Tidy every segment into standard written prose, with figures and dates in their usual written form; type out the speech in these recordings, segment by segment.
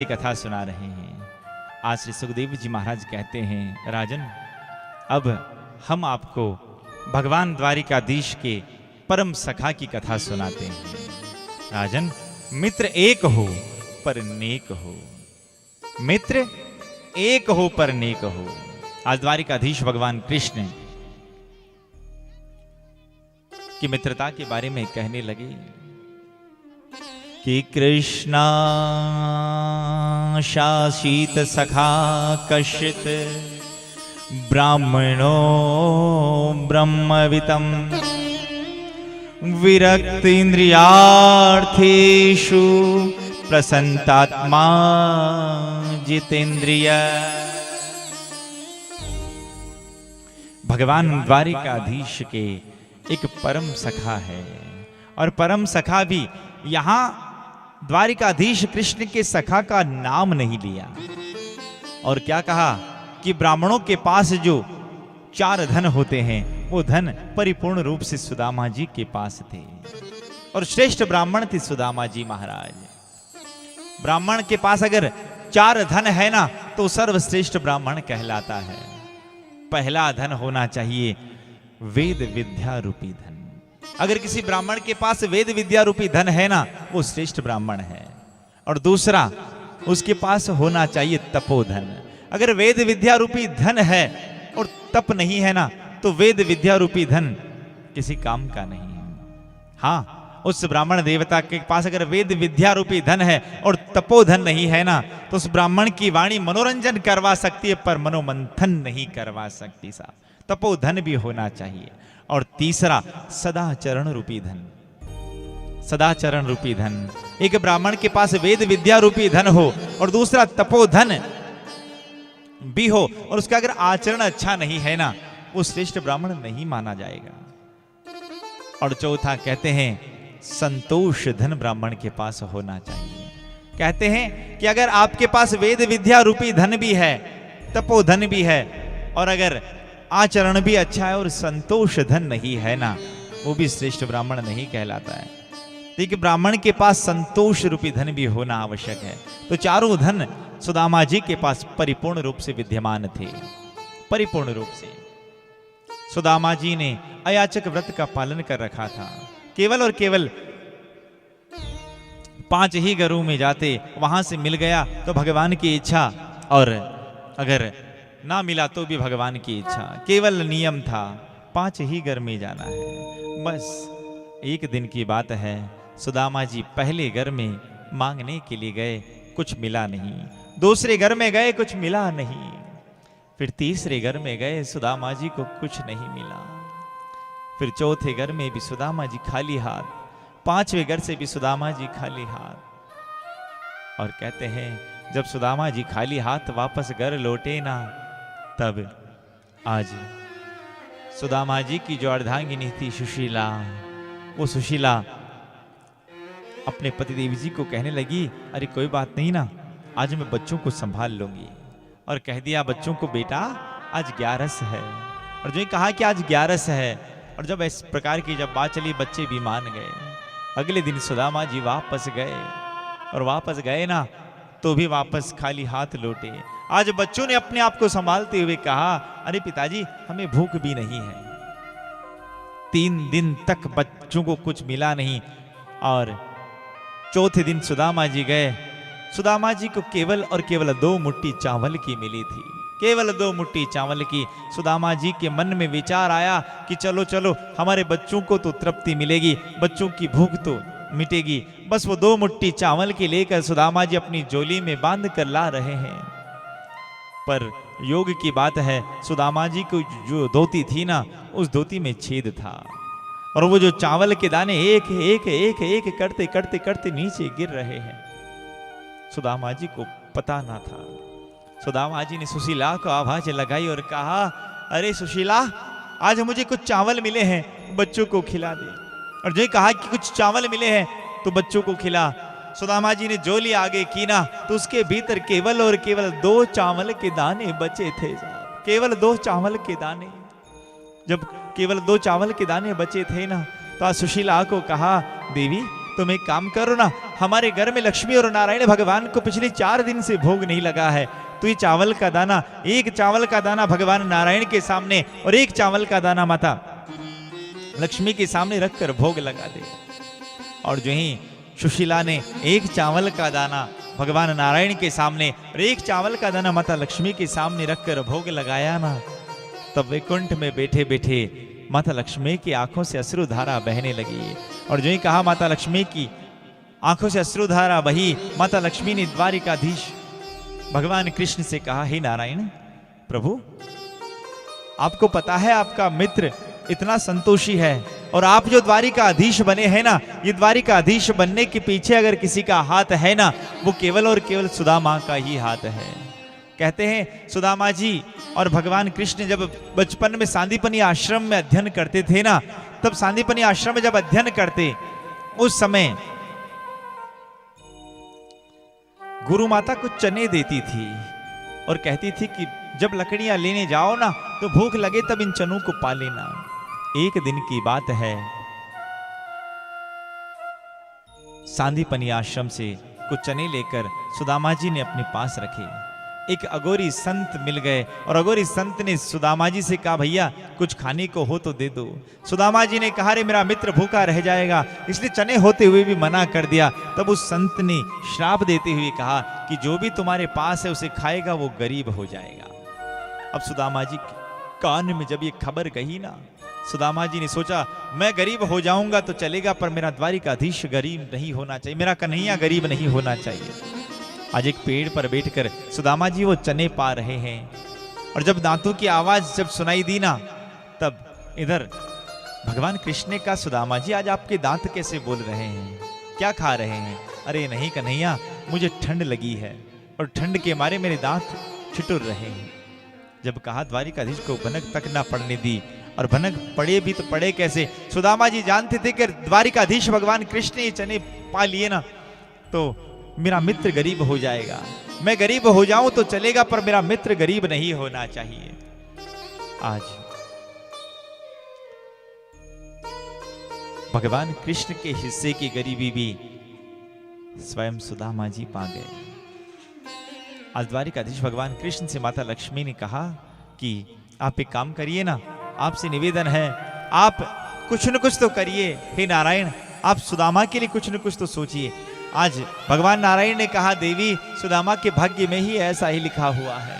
कथा सुना रहे हैं। आज श्री सुखदेव जी महाराज कहते हैं, राजन अब हम आपको भगवान द्वारिकाधीश के परम सखा की कथा सुनाते हैं। राजन, मित्र एक हो पर नेक हो, मित्र एक हो पर नेक हो। आज द्वारिकाधीश भगवान कृष्ण की मित्रता के बारे में कहने लगे कि कृष्णा शासित सखा कश्चित ब्राह्मणो ब्रह्मवितम विरक्त इंद्रियार्थेषु प्रसन्नात्मा जितेंद्रिय। भगवान द्वारिकाधीश के एक परम सखा है, और परम सखा भी यहां द्वारिकाधीश कृष्ण के सखा का नाम नहीं लिया, और क्या कहा कि ब्राह्मणों के पास जो 4 धन होते हैं वो धन परिपूर्ण रूप से सुदामा जी के पास थे, और श्रेष्ठ ब्राह्मण थे सुदामा जी महाराज। ब्राह्मण के पास अगर 4 धन है ना तो सर्वश्रेष्ठ ब्राह्मण कहलाता है। पहला धन होना चाहिए वेद विद्या रूपी धन। अगर किसी ब्राह्मण के पास वेद विद्या रूपी धन है ना वो श्रेष्ठ ब्राह्मण है। और दूसरा, उसके पास होना चाहिए तपोधन। अगर वेद विद्या रूपी धन है और तप नहीं है ना तो वेद विद्या रूपी धन किसी काम का नहीं है। हाँ, उस ब्राह्मण देवता के पास अगर वेद विद्या रूपी धन है और तपोधन नहीं है ना तो उस ब्राह्मण की वाणी मनोरंजन करवा सकती है पर मनोमंथन नहीं करवा सकती। साहब, तपोधन भी होना चाहिए। और तीसरा, सदाचरण रूपी धन। सदाचरण रूपी धन, एक ब्राह्मण के पास वेद विद्या रूपी धन हो और दूसरा तपोधन भी हो और उसका अगर आचरण अच्छा नहीं है ना वो श्रेष्ठ ब्राह्मण नहीं माना जाएगा। और चौथा कहते हैं संतोष धन ब्राह्मण के पास होना चाहिए। कहते हैं कि अगर आपके पास वेद विद्या रूपी धन भी है, तपोधन भी है, और अगर आचरण भी अच्छा है और संतोष धन नहीं है ना वो भी श्रेष्ठ ब्राह्मण नहीं कहलाता है। देखिए, ब्राह्मण के पास संतोष रूपी धन भी होना आवश्यक है। तो चारों धन सुदामा जी के पास परिपूर्ण रूप से विद्यमान थे। परिपूर्ण रूप से सुदामा जी ने अयाचक व्रत का पालन कर रखा था। केवल और केवल 5 ही घरों में जाते, वहां से मिल गया तो भगवान की इच्छा, और अगर ना मिला तो भी भगवान की इच्छा। केवल नियम था 5 ही घर में जाना है। बस एक दिन की बात है, सुदामा जी पहले घर में मांगने के लिए गए, कुछ मिला नहीं। दूसरे घर में गए, कुछ मिला नहीं। फिर तीसरे घर में गए, सुदामा जी को कुछ नहीं मिला। फिर चौथे घर में भी सुदामा जी खाली हाथ, 5वें घर से भी सुदामा जी खाली हाथ। और कहते हैं जब सुदामा जी खाली हाथ वापस घर लौटे ना तब आज सुदामा जी की जो अर्धांगिनी थी सुशीला, वो सुशीला अपने पतिदेव जी को कहने लगी, अरे कोई बात नहीं ना, आज मैं बच्चों को संभाल लूंगी। और कह दिया बच्चों को, बेटा आज 11 है। और जो कहा कि आज 11 है, और जब इस प्रकार की जब बात चली बच्चे भी मान गए। अगले दिन सुदामा जी वापस गए, और वापस गए ना तो भी वापस खाली हाथ लौटे। आज बच्चों ने अपने आप को संभालते हुए कहा, अरे पिताजी हमें भूख भी नहीं है। 3 दिन तक बच्चों को कुछ मिला नहीं, और चौथे दिन सुदामा जी गए। सुदामा जी को केवल और केवल 2 मुट्ठी चावल की मिली थी। केवल 2 मुट्ठी चावल की। सुदामा जी के मन में विचार आया कि चलो चलो हमारे बच्चों को तो तृप्ति मिलेगी, बच्चों की भूख तो मिटेगी। बस वो 2 मुट्ठी चावल की लेकर सुदामा जी अपनी झोली में बांध कर ला रहे हैं। पर योग की बात है, सुदामा जी को जो धोती थी ना उस धोती में छेद था, और वो जो चावल के दाने एक एक एक एक करते करते करते नीचे गिर रहे हैं। सुदामा जी को पता ना था। सुदामा जी ने सुशीला को आवाज लगाई और कहा, अरे सुशीला आज मुझे कुछ चावल मिले हैं, बच्चों को खिला दे। और जो कहा कि कुछ चावल मिले हैं तो बच्चों को खिला। सुदामा जी ने झोली आगे की ना तो उसके भीतर केवल और केवल 2 चावल के दाने बचे थे। केवल 2 चावल के दाने। जब केवल 2 चावल के दाने बचे थे ना तो आज सुशीला को कहा, देवी तुम एक काम करो ना, हमारे घर में लक्ष्मी और नारायण भगवान को पिछले 4 दिन से भोग नहीं लगा है, तो ये चावल का दाना, एक चावल का दाना भगवान नारायण के सामने और एक चावल का दाना माता लक्ष्मी के सामने रखकर भोग लगा दे। और जो ही सुशीला ने एक चावल का दाना भगवान नारायण के सामने और एक चावल का दाना माता लक्ष्मी के सामने रखकर भोग लगाया ना, तब वैकुंठ में बैठे बैठे माता लक्ष्मी की आंखों से अश्रुधारा बहने लगी। और जो ही कहा माता लक्ष्मी की आंखों से अश्रुधारा बही, माता लक्ष्मी ने द्वारिकाधीश भगवान कृष्ण से कहा, हे नारायण प्रभु, आपको पता है आपका मित्र इतना संतोषी है, और आप जो द्वारिकाधीश बने हैं ना, ये द्वारिकाधीश बनने के पीछे अगर किसी का हाथ है ना, वो केवल और केवल सुदामा का ही हाथ है। कहते हैं सुदामा जी और भगवान कृष्ण जब बचपन में सांदीपनी आश्रम में अध्ययन करते थे ना, तब सांदीपनी आश्रम में जब अध्ययन करते उस समय गुरु माता को चने देती थी और कहती थी कि जब लकड़ियां लेने जाओ ना, तो भूख लगे तब इन चनों को पा लेना। एक दिन की बात है, सांदीपनी आश्रम से कुछ चने लेकर सुदामा जी ने अपने पास रखे। एक अघोरी संत मिल गए और अघोरी संत ने सुदामा जी से कहा, भैया कुछ खाने को हो तो दे दो। सुदामा जी ने कहा, रे मेरा मित्र भूखा रह जाएगा, इसलिए चने होते हुए भी मना कर दिया। तब उस संत ने श्राप देते हुए कहा कि जो भी तुम्हारे पास है उसे खाएगा वो गरीब हो जाएगा। अब सुदामा जी कान में जब ये खबर गई ना, सुदामा जी ने सोचा, मैं गरीब हो जाऊंगा तो चलेगा, पर मेरा द्वारिकाधीश गरीब नहीं होना चाहिए, मेरा कन्हैया गरीब नहीं होना चाहिए। आज एक पेड़ पर बैठकर सुदामा जी वो चने पा रहे हैं, और जब दांतों की आवाज जब सुनाई दी ना, तब इधर भगवान कृष्ण ने कहा, सुदामा जी आज आपके दांत कैसे बोल रहे हैं, क्या खा रहे हैं? अरे नहीं कन्हैया, मुझे ठंड लगी है और ठंड के मारे मेरे दांत छिटुर रहे हैं। जब कहा द्वारिकाधीश को भनक तक ना पड़ने दी, और भनक पड़े भी तो पड़े कैसे? सुदामा जी जानते थे कि द्वारिकाधीश भगवान कृष्ण ने ये चने पा लिए ना, तो मेरा मित्र गरीब हो जाएगा। मैं गरीब हो जाऊं तो चलेगा, पर मेरा मित्र गरीब नहीं होना चाहिए। आज भगवान कृष्ण के हिस्से की गरीबी भी स्वयं सुदामा जी पा गए। आज द्वारिकाधीश भगवान कृष्ण से माता लक्ष्मी ने कहा कि आप एक काम करिए ना, आपसे निवेदन है, आप कुछ न कुछ तो करिए। हे नारायण, आप सुदामा के लिए कुछ न कुछ तो सोचिए। आज भगवान नारायण ने कहा, देवी सुदामा के भाग्य में ही ऐसा ही लिखा हुआ है।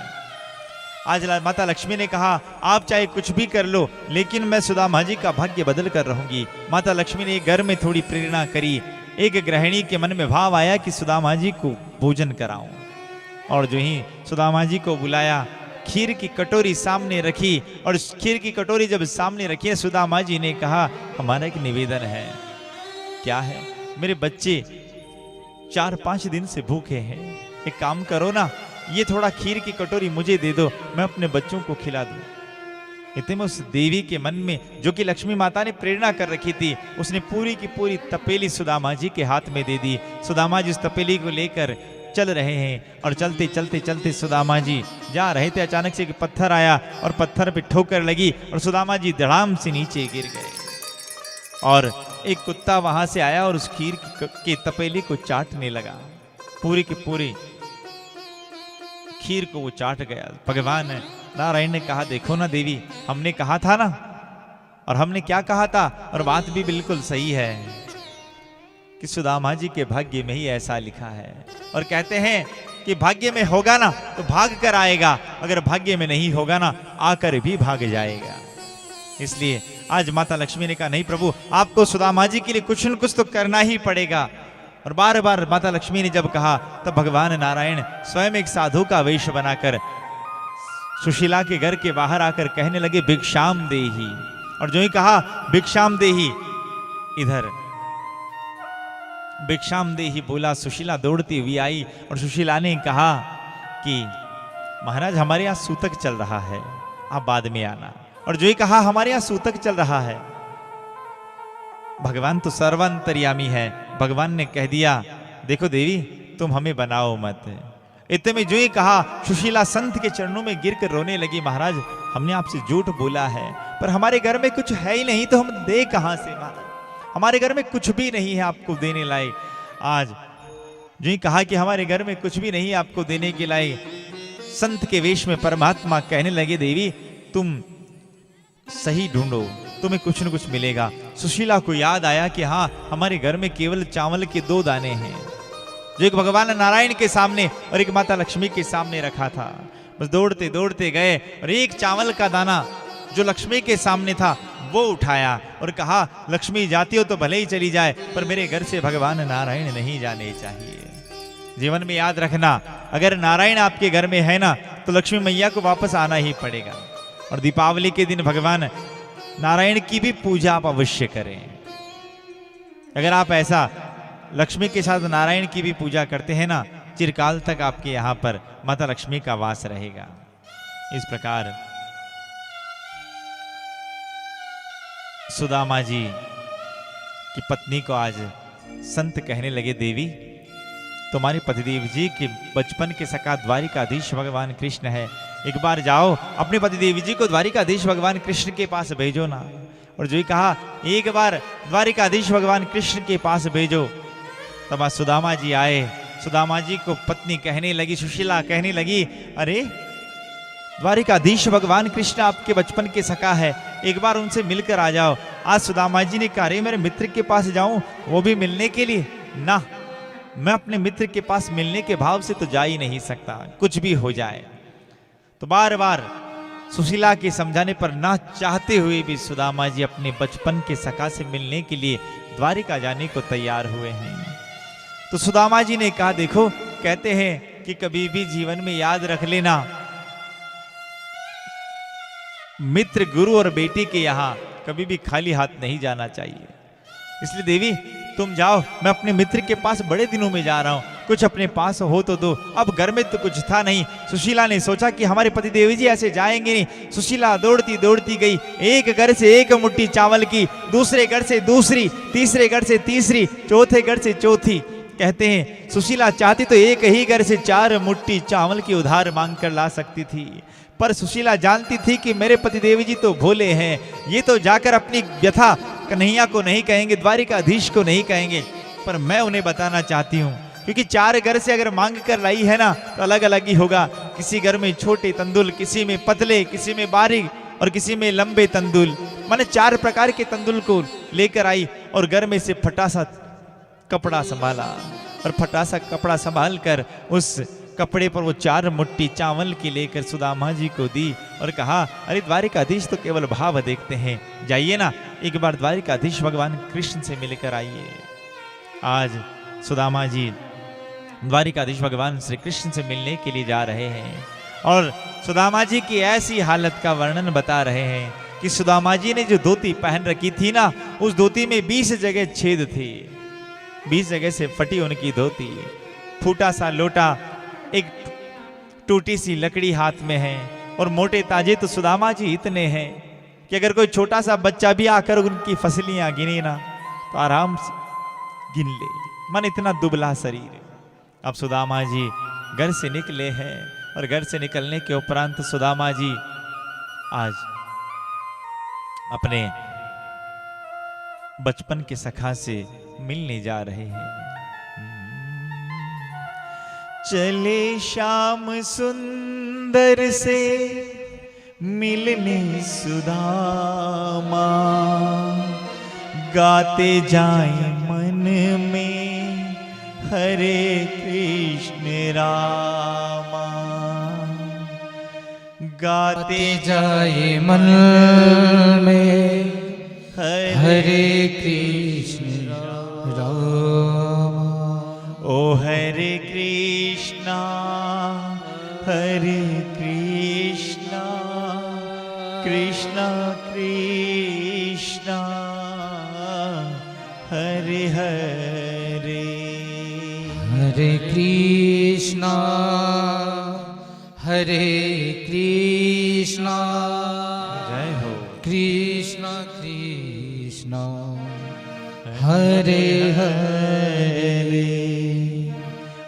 आज माता लक्ष्मी ने कहा, आप चाहे कुछ भी कर लो, लेकिन मैं सुदामा जी का भाग्य बदल कर रहूंगी। माता लक्ष्मी ने घर में थोड़ी प्रेरणा करी। एक गृहिणी के मन में भाव आया कि सुदामा जी को भोजन कराऊं, और जो ही सुदामा जी को बुलाया, खीर की कटोरी सामने रखी, और खीर की कटोरी जब सामने रखी, सुदामा जी ने कहा, हमारा एक निवेदन है। क्या है? मेरे बच्चे 4-5 दिन से भूखे हैं, एक काम करो ना, ये थोड़ा खीर की कटोरी मुझे दे दो, मैं अपने बच्चों को खिला दूं। इतने में उस देवी के मन में, जो कि लक्ष्मी माता ने प्रेरणा कर रखी थी, उसने पूरी की पूरी तपेली सुदामा जी के हाथ में दे दी। सुदामा जी उस तपेली को लेकर चल रहे हैं, और चलते चलते चलते सुदामा जी जा रहे थे, अचानक से एक पत्थर आया और पत्थर पे ठोकर लगी और सुदामा जी धड़ाम से नीचे गिर गए। और एक कुत्ता वहां से आया और उस खीर की तपेली को चाटने लगा, पूरी की पूरी खीर को वो चाट गया। भगवान नारायण ने कहा, देखो ना देवी, हमने कहा था ना, और हमने क्या कहा था, और बात भी बिल्कुल सही है कि सुदामा जी के भाग्य में ही ऐसा लिखा है। और कहते हैं कि भाग्य में होगा ना तो भाग कर आएगा, अगर भाग्य में नहीं होगा ना आकर भी भाग जाएगा। इसलिए आज माता लक्ष्मी ने कहा, नहीं प्रभु, आपको सुदामा जी के लिए कुछ न कुछ तो करना ही पड़ेगा। और बार बार माता लक्ष्मी ने जब कहा, तब भगवान नारायण स्वयं एक साधु का वेश बनाकर सुशीला के घर के बाहर आकर कहने लगे, भिक्षाम देहि। और जो ही कहा भिक्षाम देहि, इधर भिक्षाम देहि बोला, सुशीला दौड़ती हुई आई और सुशीला ने कहा कि महाराज, हमारे यहाँ सूतक चल रहा है, आप बाद में आना। और जो ही कहा, हमारे यहाँ सूतक चल रहा है। भगवान तो सर्वांतर्यामी है, भगवान ने कह दिया, देखो देवी, तुम हमें बनाओ मत। इतने में जो ही कहा, सुशीला संत के चरणों में गिरकर रोने लगी, महाराज, हमने आपसे झूठ बोला है, पर हमारे घर में कुछ है ही नहीं, तो हम दे कहां से महाराज? हमारे घर में कुछ भी नहीं है आपको देने लायक। आज जो ही कहा कि हमारे घर में कुछ भी नहीं है आपको देने के लायक, संत के वेश में परमात्मा कहने लगे देवी तुम सही ढूंढो, तुम्हें कुछ न कुछ मिलेगा। सुशीला को याद आया कि हाँ, हमारे घर में केवल चावल के 2 दाने हैं, जो एक भगवान नारायण के सामने और एक माता लक्ष्मी के सामने रखा था। बस दौड़ते दौड़ते गए और एक चावल का दाना जो लक्ष्मी के सामने था वो उठाया और कहा लक्ष्मी जाती हो तो भले ही चली जाए, पर मेरे घर से भगवान नारायण नहीं जाने चाहिए। जीवन में याद रखना, अगर नारायण आपके घर में है ना तो लक्ष्मी मैया को वापस आना ही पड़ेगा। और दीपावली के दिन भगवान नारायण की भी पूजा आप अवश्य करें। अगर आप ऐसा लक्ष्मी के साथ नारायण की भी पूजा करते हैं ना, चिरकाल तक आपके यहाँ पर माता लक्ष्मी का वास रहेगा। इस प्रकार सुदामा जी की पत्नी को आज संत कहने लगे देवी तुम्हारे पतिदेव जी के बचपन के सखा द्वारिकाधीश भगवान कृष्ण है, एक बार जाओ अपने पतिदेव जी को द्वारिकाधीश भगवान कृष्ण के पास भेजो ना। और जो ही कहा एक बार द्वारिकाधीश भगवान कृष्ण के पास भेजो। तब आज सुदामा जी आए। सुदामा जी को पत्नी कहने लगी, सुशीला कहने लगी अरे द्वारिकाधीश भगवान कृष्ण आपके बचपन के सखा है, एक बार उनसे मिलकर आ जाओ। आज सुदामा जी ने कहा अरे मेरे मित्र के पास जाऊं वो भी मिलने के लिए ना, मैं अपने मित्र के पास मिलने के भाव से तो जा ही नहीं सकता, कुछ भी हो जाए। तो बार बार सुशीला के समझाने पर ना चाहते हुए भी सुदामा जी अपने बचपन के सखा से मिलने के लिए द्वारिका जाने को तैयार हुए हैं। तो सुदामा जी ने कहा देखो कहते हैं कि कभी भी जीवन में याद रख लेना, मित्र गुरु और बेटी के यहाँ कभी भी खाली हाथ नहीं जाना चाहिए। इसलिए देवी तुम जाओ, मैं अपने मित्र के पास बड़े दिनों में जा रहा हूं, कुछ अपने पास हो तो दो। अब घर में तो कुछ था नहीं। सुशीला ने सोचा कि हमारे पति देवी जी ऐसे जाएंगे नहीं। सुशीला दौड़ती दौड़ती गई, एक घर से एक मुट्ठी चावल की, दूसरे घर से दूसरी, तीसरे घर से तीसरी, चौथे घर से चौथी। कहते हैं सुशीला चाहती तो एक ही घर से 4 मुट्ठी चावल की उधार मांग कर ला सकती थी, पर सुशीला जानती थी कि मेरे पति देवी जी तो भोले हैं, ये तो जाकर अपनी व्यथा कन्हैया को नहीं कहेंगे, द्वारिकाधीश को नहीं कहेंगे, पर मैं उन्हें बताना चाहती हूँ। क्योंकि 4 घर से अगर मांग कर लाई है ना तो अलग अलग ही होगा। किसी घर में छोटे तंदुल, किसी में पतले, किसी में बारीक और किसी में लंबे तंदुल, माने 4 प्रकार के तंदुल को लेकर आई और घर में से फटा सा कपड़ा संभाला और फटा सा कपड़ा संभाल कर उस कपड़े पर वो 4 मुट्ठी चावल की लेकर सुदामा जी को दी और कहा अरे द्वारिकाधीश तो केवल भाव देखते हैं, जाइए ना एक बार द्वारिकाधीश भगवान कृष्ण से मिलकर आइए। आज सुदामा जी द्वारिकाधीश भगवान श्री कृष्ण से मिलने के लिए जा रहे हैं और सुदामा जी की ऐसी हालत का वर्णन बता रहे हैं कि सुदामा जी ने जो धोती पहन रखी थी ना, उस धोती में 20 जगह छेद थे, 20 जगह से फटी उनकी धोती, फूटा सा लोटा, एक टूटी सी लकड़ी हाथ में है और मोटे ताजे तो सुदामा जी इतने हैं कि अगर कोई छोटा सा बच्चा भी आकर उनकी फसलियां गिने ना तो आराम से गिन ले, मन इतना दुबला शरीर। अब सुदामा जी घर से निकले हैं और घर से निकलने के उपरांत सुदामा जी आज अपने बचपन के सखा से मिलने जा रहे हैं। चले श्याम सुंदर से मिलने सुदामा, गाते जाए मन में हरे कृष्ण रामा, गाते जाए मन में हरे कृष्ण रामा। ओ हरे कृष्णा कृष्णा कृष्णा हरे हरे, हरे कृष्णा जय हो कृष्णा कृष्णा हरे हरे।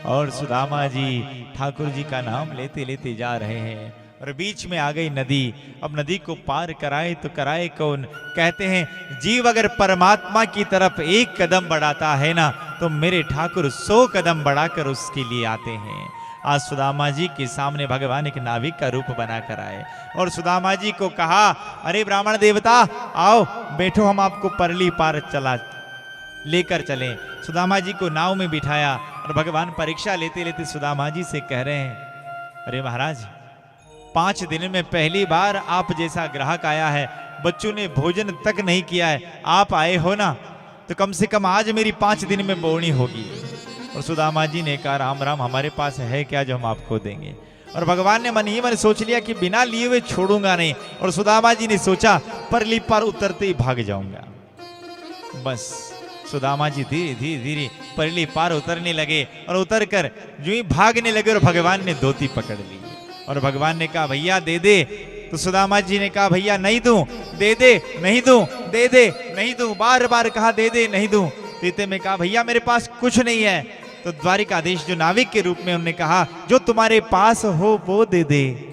और सुदामा जी ठाकुर जी का नाम लेते लेते जा रहे हैं और बीच में आ गई नदी। अब नदी को पार कराए तो कराए कौन? कहते हैं जीव अगर परमात्मा की तरफ एक कदम बढ़ाता है ना, तो मेरे ठाकुर 100 कदम बढ़ाकर उसके लिए आते हैं। आज सुदामा जी के सामने भगवान एक नाविक का रूप बनाकर आए और सुदामा जी को कहा, अरे ब्राह्मण देवता आओ बैठो, हम आपको परली पार चला लेकर चलें। सुदामा जी को नाव में बिठाया और भगवान परीक्षा लेते लेते सुदामा जी से कह रहे हैं, अरे महाराज 5 दिन में पहली बार आप जैसा ग्राहक आया है, बच्चों ने भोजन तक नहीं किया है, आप आए हो ना, तो कम से कम आज मेरी 5 दिन में बोनी होगी। और सुदामा जी ने कहा, राम राम, हमारे पास है क्या जो हम आपको देंगे? और भगवान ने मन ही मन सोच लिया कि बिना लिए हुए छोड़ूंगा नहीं। और सुदामा जी ने सोचा परली पार उतरते ही भाग जाऊंगा। बस सुदामा जी धीरे धीरे धीरे परली पार उतरने लगे और उतरकर जो ही भागने लगे और भगवान ने धोती पकड़ ली। और भगवान ने कहा, भैया दे दे। तो सुदामा जी ने कहा, भैया नहीं दूं, दे दे, नहीं दूं, दे दे, नहीं दूं, बार बार कहा दे दे, नहीं दूं। देते में कहा, भैया मेरे पास कुछ नहीं है। तो द्वारिकाधीश जो नाविक के रूप में उन्होंने कहा, जो तुम्हारे पास हो वो दे दे।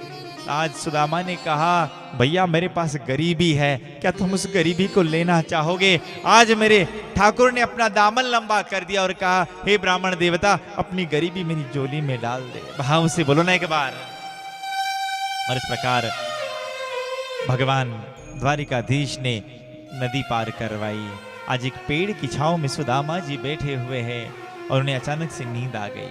आज सुदामा ने कहा, भैया मेरे पास गरीबी है, क्या तुम उस गरीबी को लेना चाहोगे? आज मेरे ठाकुर ने अपना दामन लंबा कर दिया और कहा, हे ब्राह्मण देवता, अपनी गरीबी मेरी झोली में डाल दे। भाव से बोलो ना एक बार। और इस प्रकार भगवान द्वारिकाधीश ने नदी पार करवाई। आज एक पेड़ की छांव में सुदामा जी बैठे हुए हैं और उन्हें अचानक से नींद आ गई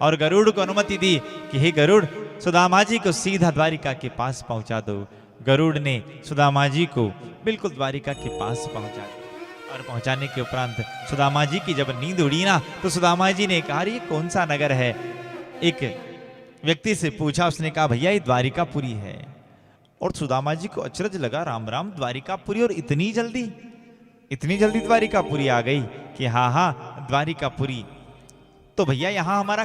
और गरुड़ को अनुमति दी कि हे गरुड़, सुदामा जी को सीधा द्वारिका के पास पहुंचा दो। गरुड़ ने सुदामा जी को बिल्कुल द्वारिका के पास पहुंचा दिया और पहुंचाने के उपरांत सुदामा जी की जब नींद उड़ी ना, तो सुदामा जी ने कहा, ये कौन सा नगर है? एक व्यक्ति से पूछा, उसने कहा, भैया ये द्वारिकापुरी है। और सुदामा जी को अचरज लगा, राम राम, द्वारिकापुरी और इतनी जल्दी द्वारिकापुरी आ गई? कि हाँ हाँ द्वारिकापुरी। तो भैया यहाँ हमारा